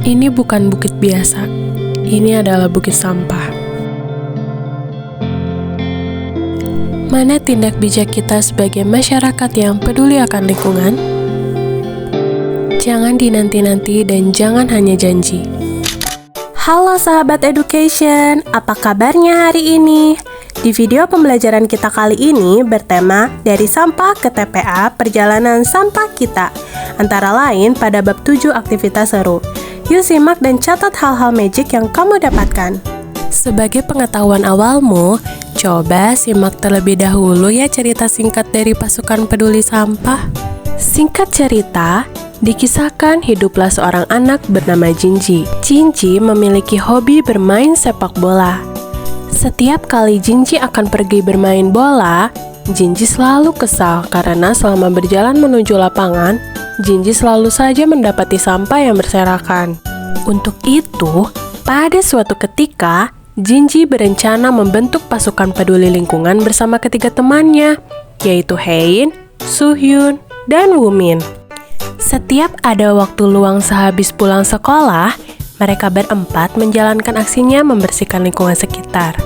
Ini bukan bukit biasa, ini adalah bukit sampah. Mana tindak bijak kita sebagai masyarakat yang peduli akan lingkungan? Jangan dinanti-nanti dan jangan hanya janji. Halo sahabat education, apa kabarnya hari ini? Di video pembelajaran kita kali ini bertema dari sampah ke TPA perjalanan sampah kita. Antara lain pada bab 7 aktivitas seru. Yuk simak dan catat hal-hal magic yang kamu dapatkan. Sebagai pengetahuan awalmu, coba simak terlebih dahulu ya cerita singkat dari pasukan peduli sampah. Singkat cerita, dikisahkan hiduplah seorang anak bernama Jinji. Jinji memiliki hobi bermain sepak bola. Setiap kali Jinji akan pergi bermain bola, Jinji selalu kesal karena selama berjalan menuju lapangan, Jinji selalu saja mendapati sampah yang berserakan. Untuk itu, pada suatu ketika, Jinji berencana membentuk pasukan peduli lingkungan bersama ketiga temannya, yaitu Hein, Suhyun, dan Woomin. Setiap ada waktu luang sehabis pulang sekolah, mereka berempat menjalankan aksinya membersihkan lingkungan sekitar.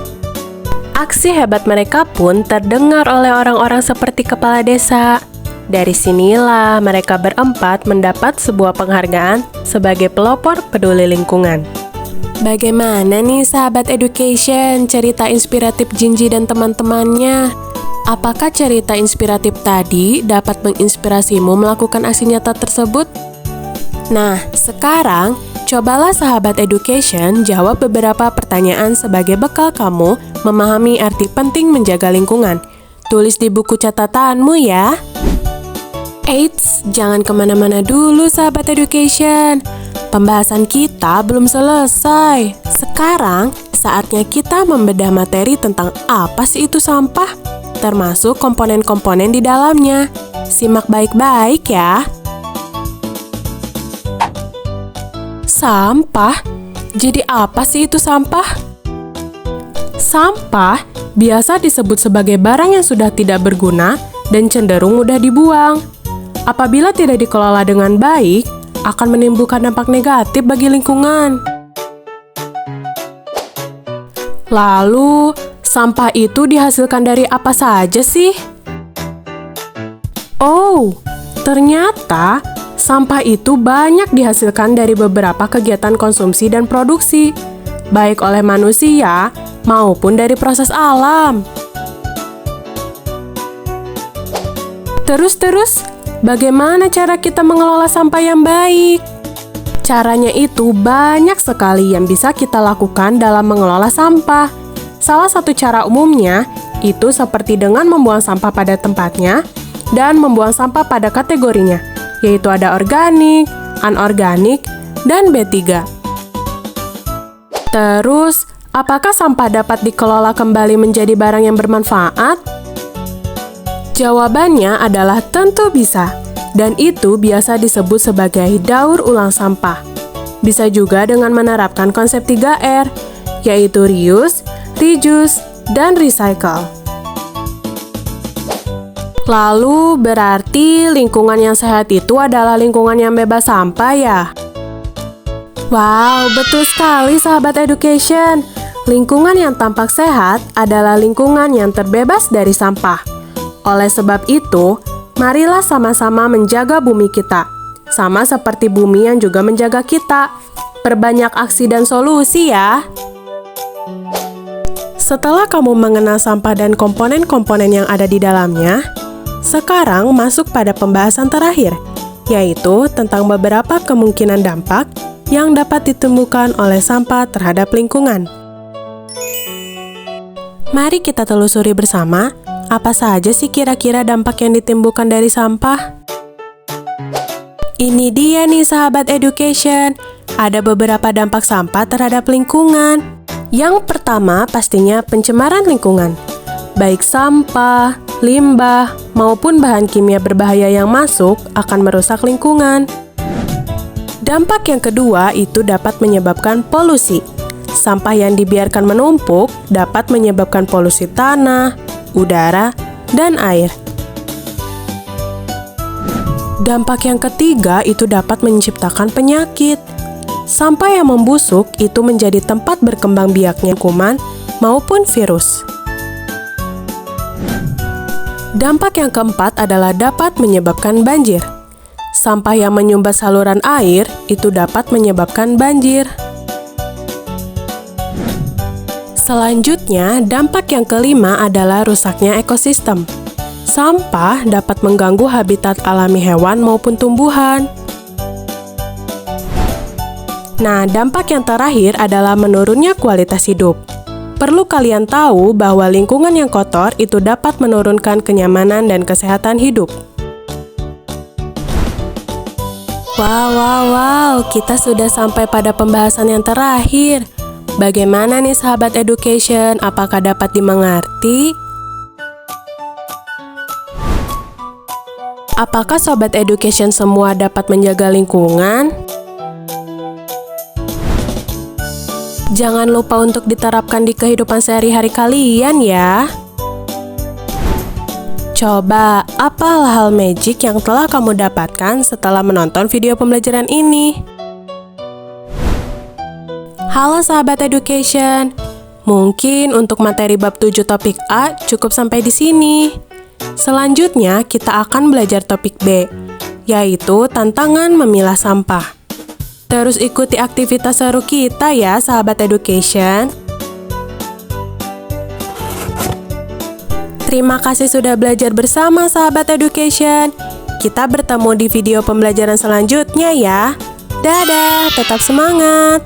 Aksi hebat mereka pun terdengar oleh orang-orang seperti kepala desa. Dari sinilah mereka berempat mendapat sebuah penghargaan sebagai pelopor peduli lingkungan. Bagaimana nih sahabat education cerita inspiratif Jinji dan teman-temannya? Apakah cerita inspiratif tadi dapat menginspirasimu melakukan aksi nyata tersebut? Nah, sekarang cobalah sahabat education jawab beberapa pertanyaan sebagai bekal kamu memahami arti penting menjaga lingkungan. Tulis di buku catatanmu ya. Eits, jangan kemana-mana dulu sahabat education. Pembahasan kita belum selesai. Sekarang saatnya kita membedah materi tentang apa sih itu sampah, termasuk komponen-komponen di dalamnya. Simak baik-baik ya. Sampah? Jadi apa sih itu sampah? Sampah biasa disebut sebagai barang yang sudah tidak berguna dan cenderung mudah dibuang. Apabila tidak dikelola dengan baik, akan menimbulkan dampak negatif bagi lingkungan. Lalu, sampah itu dihasilkan dari apa saja sih? Oh, ternyata sampah itu banyak dihasilkan dari beberapa kegiatan konsumsi dan produksi, baik oleh manusia maupun dari proses alam. Terus, bagaimana cara kita mengelola sampah yang baik? Caranya itu banyak sekali yang bisa kita lakukan dalam mengelola sampah. Salah satu cara umumnya itu seperti dengan membuang sampah pada tempatnya dan membuang sampah pada kategorinya, yaitu ada organik, anorganik, dan B3. Terus, apakah sampah dapat dikelola kembali menjadi barang yang bermanfaat? Jawabannya adalah tentu bisa, dan itu biasa disebut sebagai daur ulang sampah. Bisa juga dengan menerapkan konsep 3R, yaitu reuse, reduce, dan recycle. Lalu, berarti lingkungan yang sehat itu adalah lingkungan yang bebas sampah ya? Wow, betul sekali sahabat education. Lingkungan yang tampak sehat adalah lingkungan yang terbebas dari sampah. Oleh sebab itu, marilah sama-sama menjaga bumi kita. Sama seperti bumi yang juga menjaga kita. Perbanyak aksi dan solusi ya. Setelah kamu mengenal sampah dan komponen-komponen yang ada di dalamnya, sekarang masuk pada pembahasan terakhir, yaitu tentang beberapa kemungkinan dampak yang dapat ditemukan oleh sampah terhadap lingkungan. Mari kita telusuri bersama, apa saja sih kira-kira dampak yang ditimbulkan dari sampah? Ini dia nih sahabat education, ada beberapa dampak sampah terhadap lingkungan. Yang pertama pastinya pencemaran lingkungan. Baik sampah, limbah, maupun bahan kimia berbahaya yang masuk akan merusak lingkungan. Dampak yang kedua itu dapat menyebabkan polusi. Sampah yang dibiarkan menumpuk dapat menyebabkan polusi tanah, udara, dan air. Dampak yang ketiga itu dapat menciptakan penyakit. Sampah yang membusuk itu menjadi tempat berkembang biaknya kuman maupun virus. Dampak yang keempat adalah dapat menyebabkan banjir. Sampah yang menyumbat saluran air itu dapat menyebabkan banjir. Selanjutnya, dampak yang kelima adalah rusaknya ekosistem. Sampah dapat mengganggu habitat alami hewan maupun tumbuhan. Nah, dampak yang terakhir adalah menurunnya kualitas hidup. Perlu kalian tahu bahwa lingkungan yang kotor itu dapat menurunkan kenyamanan dan kesehatan hidup. Wow, kita sudah sampai pada pembahasan yang terakhir. Bagaimana nih sahabat education, apakah dapat dimengerti? Apakah sobat education semua dapat menjaga lingkungan? Jangan lupa untuk diterapkan di kehidupan sehari-hari kalian ya. Coba, apalah hal magic yang telah kamu dapatkan setelah menonton video pembelajaran ini? Halo sahabat education, mungkin untuk materi bab 7 topik A cukup sampai di sini. Selanjutnya kita akan belajar topik B, yaitu tantangan memilah sampah. Terus ikuti aktivitas seru kita ya sahabat education. Terima kasih sudah belajar bersama sahabat education. Kita bertemu di video pembelajaran selanjutnya ya. Dadah, tetap semangat.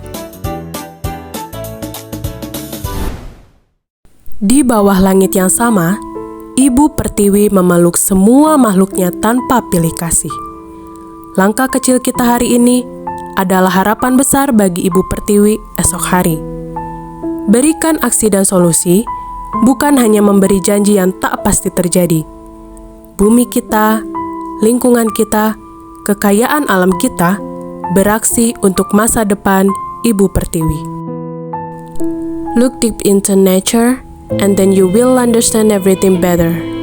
Di bawah langit yang sama, Ibu Pertiwi memeluk semua makhluknya tanpa pilih kasih. Langkah kecil kita hari ini adalah harapan besar bagi Ibu Pertiwi esok hari. Berikan aksi dan solusi, bukan hanya memberi janji yang tak pasti terjadi. Bumi kita, lingkungan kita, kekayaan alam kita, beraksi untuk masa depan Ibu Pertiwi. Look deep into nature, and then you will understand everything better.